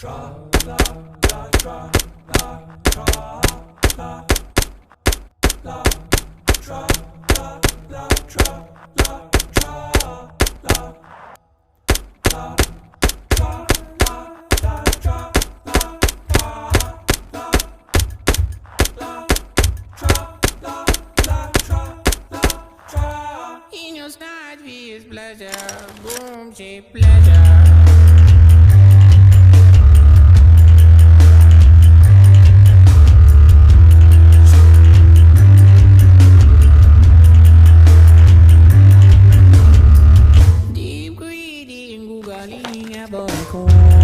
In your side is pleasure, boom, she pleasure. Deep greedy and googling about